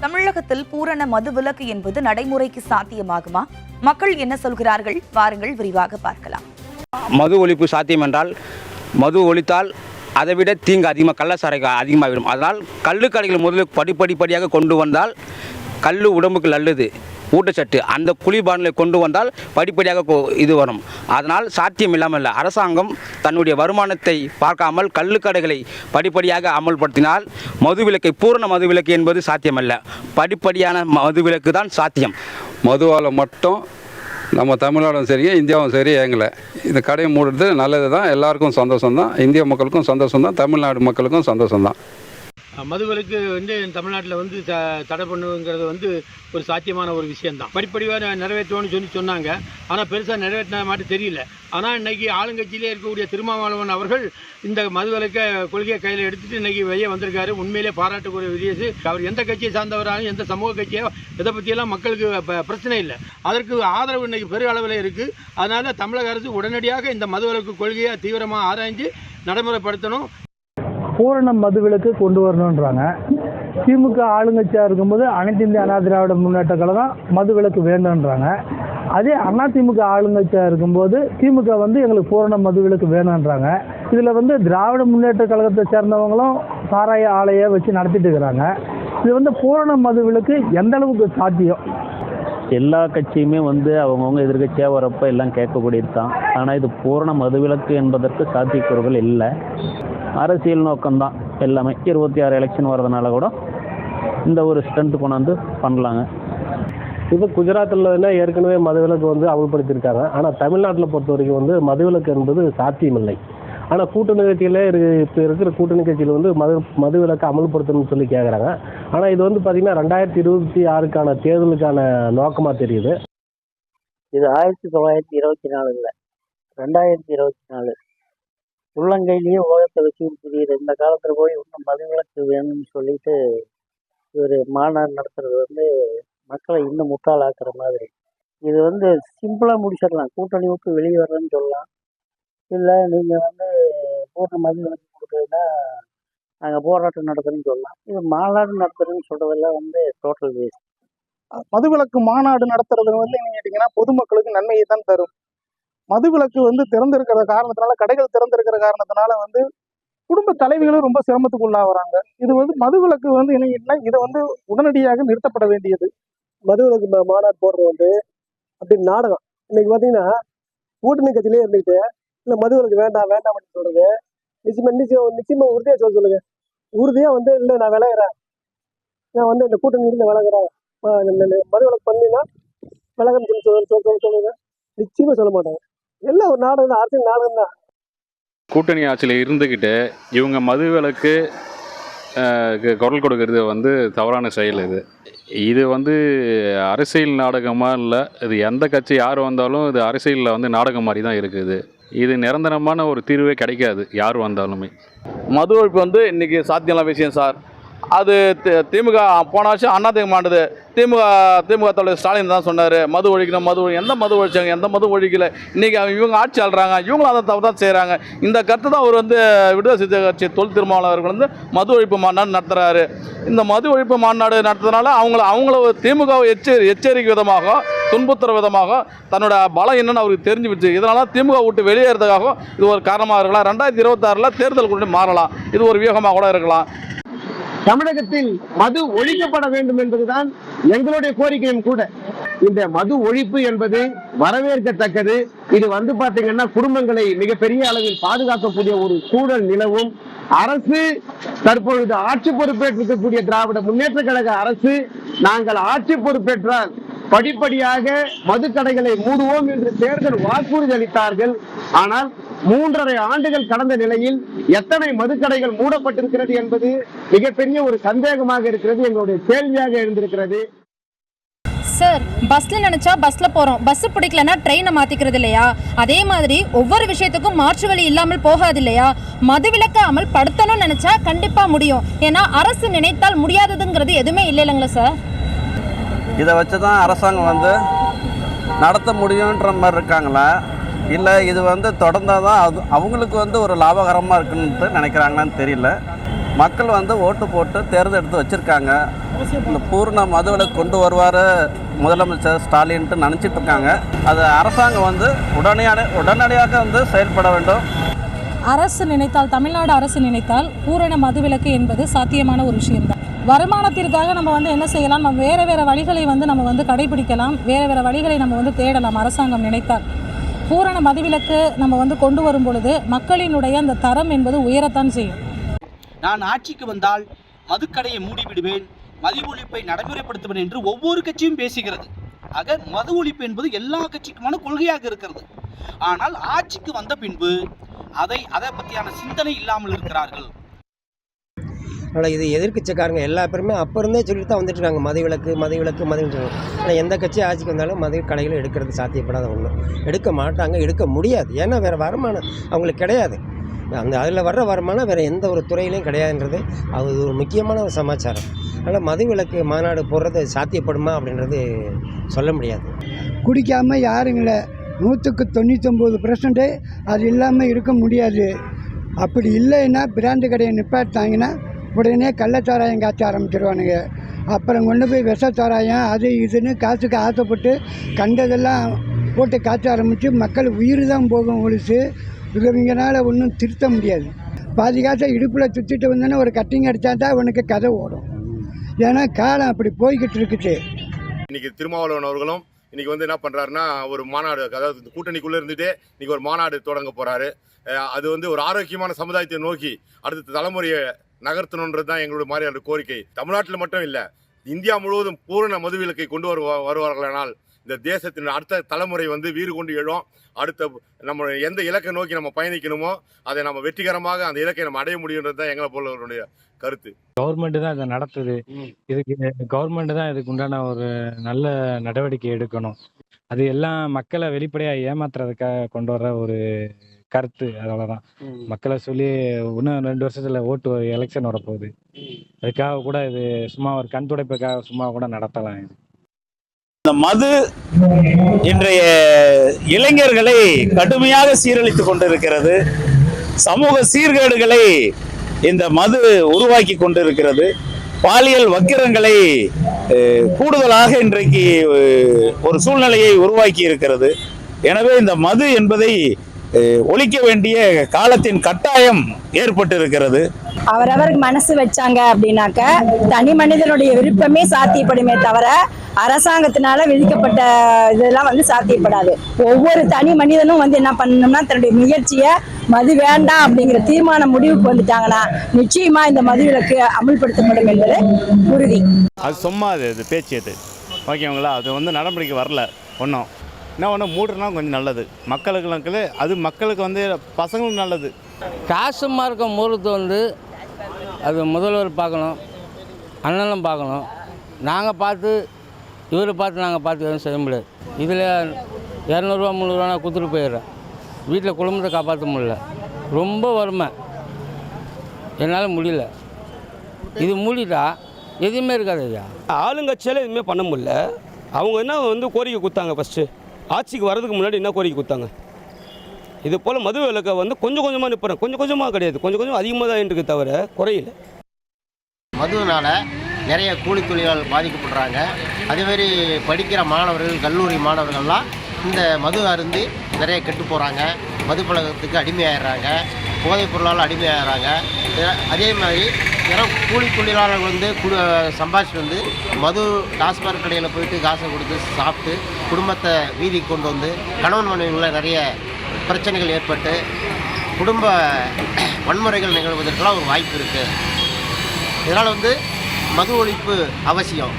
தமிழகத்தில் பூரண மதுவிலக்கு என்பது நடைமுறைக்கு சாத்தியமாகுமா? மக்கள் என்ன சொல்கிறார்கள்? வாருங்கள் விரிவாக பார்க்கலாம். மது ஒழிப்பு சாத்தியம் என்றால் மது ஒழித்தால் அதை விட தீங்கு அதிகமாக கள்ளச்சாரை அதிகமாகிவிடும். அதனால் கள்ளுக்கடைகள் முதலில் படிப்படியாக கொண்டு வந்தால் கல் உடம்புக்கு நல்லது, ஊட்டச்சத்து. அந்த குளிர்பானங்களை கொண்டு வந்தால் படிப்படியாக இது வரும். அதனால் சாத்தியம் இல்லாமல் இல்லை. அரசாங்கம் தன்னுடைய வருமானத்தை பார்க்காமல் கள்ளுக்கடைகளை படிப்படியாக அமல்படுத்தினால் மதுவிலக்கை பூரண மதுவிலக்கு என்பது சாத்தியமல்ல. படிப்படியான மதுவிலக்கு தான் சாத்தியம். மதுவால் மட்டும் நம்ம தமிழ்நாடும் சரி இந்தியாவும் சரி ஏங்கலை. இந்த கடையை மூடுறது நல்லது தான், எல்லாருக்கும் சந்தோஷம் தான், இந்திய மக்களுக்கும் சந்தோஷம் தான், தமிழ்நாடு மக்களுக்கும் சந்தோஷம் தான். மதுவிலக்கு தமிழ்நாட்டில் தடை பண்ணுங்கிறது ஒரு சாத்தியமான ஒரு விஷயம்தான். படிப்படியாக நிறைவேற்றுவோன்னு சொன்னாங்க. ஆனால் பெருசாக நிறைவேற்றின மாதிரி தெரியல. ஆனால் இன்றைக்கி ஆளுங்கட்சியிலே இருக்கக்கூடிய திருமாவளவன் அவர்கள் இந்த மதுவிலக்க கொள்கையை கையில் எடுத்துகிட்டு இன்றைக்கி வெளியே வந்திருக்காரு. உண்மையிலே பாராட்டுக்குரிய விஷயம். அவர் எந்த கட்சியை சார்ந்தவராலும் எந்த சமூக கட்சியோ இதை பற்றியெல்லாம் மக்களுக்கு பிரச்சனை இல்லை. அதற்கு ஆதரவு இன்றைக்கி பெரிய அளவில் இருக்குது. அதனால் தமிழக அரசு உடனடியாக இந்த மதுவிலக்கு கொள்கையை தீவிரமாக ஆராய்ஞ்சு நடைமுறைப்படுத்தணும். பூரண மதுவிலக்கு கொண்டு வரணுன்றாங்க. திமுக ஆளுங்கட்சியாக இருக்கும்போது அனைத்து இந்திய அண்ணா திராவிட முன்னேற்ற கழகம் மதுவிலக்கு வேண்டும்ன்றாங்க. அதே அதிமுக ஆளுங்கட்சியாக இருக்கும்போது திமுக எங்களுக்கு பூரண மதுவிலக்கு வேணுன்றாங்க. இதில் திராவிட முன்னேற்ற கழகத்தை சேர்ந்தவங்களும் சாராய ஆலையை வச்சு நடத்திட்டு இருக்கிறாங்க. இது பூரண மதுவிலக்கு எந்த அளவுக்கு சாத்தியம்? எல்லா கட்சியுமே அவங்கவுங்க எதிர்கட்சியாக வரப்போ எல்லாம் கேட்கக்கூடியது தான். ஆனால் இது பூரண மதுவிலக்கு என்பதற்கு சாத்தியக்கூறுகள் இல்லை. அரசியல் நோக்கம்தான் எல்லாமே. 26 எலெக்ஷன் வர்றதுனால கூட இந்த ஒரு ஸ்ட்ரென்த் கொண்டாந்து பண்ணலாங்க. இப்போ குஜராத்தில் ஏற்கனவே மதுவிலக்கு அமல்படுத்தியிருக்காங்க. ஆனால் தமிழ்நாட்டில் பொறுத்த வரைக்கும் மதுவிலக்கு என்பது சாத்தியமில்லை. ஆனால் கூட்டணி கட்சியில் இப்போ இருக்கிற கூட்டணி கட்சியில் மதுவிலக்கு அமல்படுத்தணும்னு சொல்லி கேட்குறாங்க. ஆனால் இது பார்த்திங்கன்னா 2026க்கான தேர்தலுக்கான நோக்கமாக தெரியுது. இது 1924 இல்லை, 2024 உள்ளங்கையிலேயே உலகத்தை வச்சு புரியுது. இந்த காலத்தில் போய் இன்னும் மதுவிலக்கு வேணும்னு சொல்லிட்டு இவர் மாநாடு நடத்துறது மக்களை இன்னும் முட்டாளாக்குற மாதிரி. இது சிம்பிளாக முடிச்சிடலாம். கூட்டணி விட்டு வெளியே வர்றேன்னு சொல்லலாம். இல்லை நீங்கள் பூர்ண மதுவிலக்கு கொடுக்குறதுன்னா நாங்கள் போராட்டம் நடத்துறேன்னு சொல்லலாம். இது மாநாடு நடத்துறேன்னு சொல்கிறதெல்லாம் டோட்டல் வேஸ்ட். மதுவிலக்கு மாநாடு நடத்துறது என்ன கேட்டிங்கன்னா பொதுமக்களுக்கு நன்மையை தான் தரும். மதுவிலக்கு திறந்திருக்கிற காரணத்தினால, கடைகள் திறந்திருக்கிற காரணத்தினால குடும்ப தலைவிகளும் ரொம்ப சிரமத்துக்கு உள்ளாகிறாங்க. இது மதுவிலக்கு என்ன இதை உடனடியாக நிறுத்தப்பட வேண்டியது. மதுவிலக்கு மாநாடு போடுறது அப்படி நாடகம். இன்னைக்கு பார்த்தீங்கன்னா கூட்டணி கட்சியிலே இருந்துக்கிட்டு இல்லை மதுவிலக்கு வேண்டாம் வேண்டாம் அப்படின்னு சொல்றது நிச்சயமா உறுதியாக சொல்லுங்க. உறுதியாக இல்லை நான் விலகிறேன், நான் இந்த கூட்டணி இருந்து விலகிறேன், மதுவிலக்கு பண்ணினா விலகன்னு சொல்லுங்க. நிச்சயமா சொல்ல மாட்டாங்க. எல்லாம் ஒரு நாடகம் தான், அரசியல் நாடகம் தான். கூட்டணி ஆட்சியில் இருந்துக்கிட்டு இவங்க மதுவிலக்கு குரல் கொடுக்கறது தவறான செயல். இது அரசியல் நாடகமாக இல்லை. இது எந்த கட்சி யார் வந்தாலும் இது அரசியலில் நாடகம் மாதிரி தான் இருக்குது. இது நிரந்தரமான ஒரு தீர்வே கிடைக்காது யார் வந்தாலுமே. மது ஒழிப்பு இன்றைக்கி சாத்தியமான விஷயம் சார். அது திமுக போன வருஷம் அதிமுக மாண்டது. திமுக தலைவர் ஸ்டாலின் தான் சொன்னார் மது ஒழிக்கணும் மது எந்த மது ஒழிச்சாங்க? எந்த மது ஒழிக்கல. இன்றைக்கி இவங்க ஆட்சி ஆள்றாங்க, இவங்களும் அதை தவிர தான் செய்கிறாங்க. இந்த கருத்து தான் அவர் விடுதலை சிறுத்தைகள் கட்சி தொல் திருமாவளவர்கள் மது ஒழிப்பு மாநாடு நடத்துகிறாரு. இந்த மது ஒழிப்பு மாநாடு நடத்துறதுனால அவங்கள திமுகவை எச்சரிக்கை விதமாக, துன்புறுத்துற விதமாக தன்னோட பலம் என்னன்னு அவருக்கு தெரிஞ்சு விடுச்சு. இதனால திமுக விட்டு வெளியேறதுக்காக இது ஒரு காரணமாக இருக்கலாம். 2026 தேர்தல் கூட மாறலாம். இது ஒரு வியூகமாக கூட இருக்கலாம். தமிழகத்தில் மது ஒழிக்கப்பட வேண்டும் என்பதுதான் எங்களுடைய கோரிக்கையும் கூட. இந்த மது ஒழிப்பு என்பது வரவேற்கத்தக்கது. இது பாத்தீங்கன்னா குடும்பங்களை மிகப்பெரிய அளவில் பாதுகாக்கக்கூடிய ஒரு சூழல் நிலவும். அரசு தற்பொழுது ஆட்சி பொறுப்பேற்றிருக்கக்கூடிய திராவிட முன்னேற்ற கழக அரசு நாங்கள் ஆட்சி பொறுப்பேற்றால் படிப்படியாக மதுக்கடைகளை மூடுவோம் என்று தேர்தல் வாக்குறுதி அளித்தார்கள். ஆனால் 3.5 ஆண்டுகள் கடந்த நிலையில் எத்தனை மதுக்கடைகள் மூடப்பட்டிருக்கிறது என்பது மிகப்பெரிய ஒரு சந்தேகமாக இருக்கிறது, எங்களுடைய கேள்வியாக இருந்திருக்கிறது. சார், பஸ்ல நினைச்சா பஸ்ல போறோம், பஸ் பிடிக்கலன்னா ட்ரெயினை மாத்திக்கிறது இல்லையா? அதே மாதிரி ஒவ்வொரு விஷயத்துக்கும் மாற்று வழி இல்லாமல் போகாது இல்லையா? மதுவிலக்கு அமல்படுத்தணும்னு நினைச்சா கண்டிப்பா முடியும். ஏன்னா அரசு நினைத்தால் முடியாததுங்கிறது எதுவுமே இல்லை இல்லைங்களா சார்? இதை வச்சு தான் அரசாங்கம் நடத்த முடியுன்ற மாதிரி இருக்காங்களா, இல்லை இது தொடர்ந்தால் தான் அவங்களுக்கு ஒரு லாபகரமாக இருக்குன்ட்டு நினைக்கிறாங்களான்னு தெரியல. மக்கள் ஓட்டு போட்டு தேர்ந்தெடுத்து வச்சுருக்காங்க. இந்த பூர்ண மதுவிலக்கு கொண்டு வருவார் முதலமைச்சர் ஸ்டாலின்ட்டு நினச்சிட்டு இருக்காங்க. அது அரசாங்கம் வந்து உடனடியாக வந்து செயல்பட வேண்டும். அரசு நினைத்தால், தமிழ்நாடு அரசு நினைத்தால் பூரண மதுவிலக்கு என்பது சாத்தியமான ஒரு விஷயம்தான். வருமானத்திற்காக நம்ம வந்து என்ன செய்யலாம், நம்ம வேறு வழிகளை வந்து நம்ம வந்து கடைபிடிக்கலாம், வேறு வழிகளை நம்ம வந்து தேடலாம். அரசாங்கம் நினைத்தால் பூரண மதுவிலக்கு நம்ம வந்து கொண்டு வரும் பொழுது மக்களினுடைய அந்த தரம் என்பது உயரத்தான் செய்யும். நான் ஆட்சிக்கு வந்தால் மதுக்கடையை மூடிவிடுவேன், மது ஒழிப்பை நடைமுறைப்படுத்துவேன் என்று ஒவ்வொரு கட்சியும் பேசுகிறது. ஆக மது ஒழிப்பு என்பது எல்லா கட்சிக்குமான கொள்கையாக இருக்கிறது. ஆனால் ஆட்சிக்கு வந்த பின்பு அதை பற்றியான சிந்தனை இல்லாமல் இருக்கிறார்கள். ஆனால் இது எதிர்க்கட்சிக்காரங்க எல்லா பேருமே அப்போ இருந்தே சொல்லிட்டு தான் வந்துட்டு இருக்காங்க, மதுவிலக்கு. ஆனால் எந்த கட்சி ஆட்சிக்கு வந்தாலும் மது கடைகளை எடுக்கிறது சாத்தியப்படாத ஒன்று. எடுக்க மாட்டாங்க, எடுக்க முடியாது. ஏன்னா வேறு வருமானம் அவங்களுக்கு கிடையாது. அதில் வர்ற வருமானம் வேறு எந்த ஒரு துறையிலையும் கிடையாதுன்றது அது ஒரு முக்கியமான ஒரு சமாச்சாரம். அதனால் மதுவிலக்கு மாநாடு போடுறது சாத்தியப்படுமா அப்படின்றது சொல்ல முடியாது. குடிக்காமல் யாருங்கள 99% அது இல்லாமல் இருக்க முடியாது. அப்படி இல்லைன்னா பிராண்டு கடையை நிப்பாட்டாங்கன்னா உடனே கள்ளச்சாராயம் காய்ச்ச ஆரம்பிச்சிருவானுங்க. அப்புறம் கொண்டு போய் விஷச்சாராயம் அது இதுன்னு காசுக்கு ஆசைப்பட்டு கண்டதெல்லாம் போட்டு காய்ச்ச ஆரம்பித்து மக்கள் உயிர் தான் போகும். ஒழிச்சு இவங்கனால ஒன்றும் திருத்த முடியாது. பாதி காசை இடுப்பில் சுற்றிட்டு வந்தோன்னா ஒரு கட்டிங் அடித்தா தான் அவனுக்கு கதை ஓடும். ஏன்னா காலம் அப்படி போய்கிட்டு இருக்குது. இன்றைக்கி திருமாவளவன் அவர்களும் இன்றைக்கி வந்து என்ன பண்ணுறாருன்னா ஒரு மாநாடு, அதாவது கூட்டணிக்குள்ளே இருந்துகிட்டே இன்றைக்கி ஒரு மாநாடு தொடங்க போகிறாரு. அது வந்து ஒரு ஆரோக்கியமான சமுதாயத்தை நோக்கி அடுத்த தலைமுறையை நகர்த்தணுன்றது தான் எங்களுடைய மாதிரியான கோரிக்கை. தமிழ்நாட்டில் மட்டும் இல்லை, இந்தியா முழுவதும் பூரண மதுவிலக்கை கொண்டு வருவார்களானால் இந்த தேசத்தின் அடுத்த தலைமுறை வந்து வீறு கொண்டு எழும். அடுத்த நம்ம எந்த இலக்கை நோக்கி நம்ம பயணிக்கணுமோ அதை நம்ம வெற்றிகரமாக அந்த இலக்கை நம்ம அடைய முடியுன்றது தான் எங்களை போலவருடைய கருத்து. கவர்மெண்ட் தான் இதை நடத்துது. இதுக்கு கவர்மெண்ட் தான் இதுக்கு உண்டான ஒரு நல்ல நடவடிக்கை எடுக்கணும். அது எல்லாம் மக்களை வெளிப்படையாக ஏமாத்துறதுக்காக கொண்டு வர்ற ஒரு கருத்து. அவ்வளோதான். மக்களை சொல்லி இன்னும் 2 வருஷத்துல எலெக்ஷன் வரப்போகுது. அதுக்காக கூட இது சும்மா ஒரு கண் துடைப்புக்காக சும்மா கூட நடத்தலாம். இது இந்த மது இன்றைய இளைஞர்களை கடுமையாக சீரழித்து கொண்டிருக்கிறது. சமூக சீர்கேடுகளை இந்த மது உருவாக்கி கொண்டிருக்கிறது. பாலியல் வக்கிரங்களை கூடுதலாக இன்றைக்கு ஒரு சூழ்நிலையை உருவாக்கி இருக்கிறது. எனவே இந்த மது என்பதை ஒழிக்க வேண்டிய காலத்தின் கட்டாயம் ஏற்பட்டிருக்கிறது. அவரவருக்கு மனசு வச்சாங்க அப்படின்னாக்க தனி மனிதனுடைய விருப்பமே சாத்தியப்படுமே தவிர அரசாங்கத்தினால விதிக்கப்பட்ட இதெல்லாம் வந்து சாத்தியப்படாது. ஒவ்வொரு தனி மனிதனும் வந்து என்ன பண்ணணும்னா தன்னுடைய முயற்சியை மது வேண்டாம் அப்படிங்கிற தீர்மான முடிவுக்கு வந்துட்டாங்கன்னா நிச்சயமா இந்த மதுவிலக்கு அமுல்படுத்தப்படும் என்பது உறுதி. அது சும்மா அது பேச்சு, அது ஓகேங்களா? அது வந்து நடைமுறைக்கு வரல. ஒன்றும் என்ன ஒன்று மூடுனா கொஞ்சம் நல்லது மக்களுக்கு. அது மக்களுக்கு வந்து பசங்களுக்கு நல்லது. காசு மார்க்கம் மூலத்தை வந்து அது முதல்வர் பார்க்கணும், அண்ணனும் பார்க்கணும். நாங்கள் பார்த்து இவரை பார்த்து நாங்கள் பார்த்து எதுவும் செய்ய முடியாது. இதில் 200 ரூபா 300 ரூபா கொடுத்துட்டு போயிடுறேன். வீட்டில் குடும்பத்தை காப்பாற்ற முடியல, ரொம்ப வறுமை, என்னால் முடியல. இது மூடிட்டா எதுவுமே இருக்காது ஐயா. ஆளுங்கட்சியால் எதுவுமே பண்ண முடியல. அவங்க என்ன வந்து கோரிக்கை கொடுத்தாங்க, ஃபஸ்ட்டு ஆட்சிக்கு வர்றதுக்கு முன்னாடி என்ன கோரிக்கை கொடுத்தாங்க? இது போல் மது விலக்கை வந்து கொஞ்சம் கொஞ்சமாக நிற்பறேன், கொஞ்சம் கொஞ்சமாக கிடையாது, கொஞ்சம் கொஞ்சம் அதிகமாக தான் இருக்குது தவிர குறையில. மதுவினால் நிறைய கூலி தொழிலாளர்கள் பாதிக்கப்படுறாங்க. அதேமாதிரி படிக்கிற மாணவர்கள், கல்லூரி மாணவர்கள்லாம் இந்த மது அருந்தி நிறைய கெட்டு போகிறாங்க, மது பழக்கத்துக்கு அடிமையாகிடுறாங்க, போதைப் பொருளால் அடிமையாகிறாங்க. அதே மாதிரி கூலி தொழிலாளர்கள் வந்து சம்பாதிச்சுட்டு வந்து மது டாஸ்மாக் கடையில் போயிட்டு காசை கொடுத்து சாப்பிட்டு குடும்பத்தை வீதிக்கு கொண்டு வந்து கணவன் மனைவிக்குள்ள நிறைய பிரச்சனைகள் ஏற்பட்டு குடும்ப வன்முறைகள் நிகழ்வதற்கெல்லாம் ஒரு வாய்ப்பு இருக்குது. இதனால் வந்து மது ஒழிப்பு அவசியம்.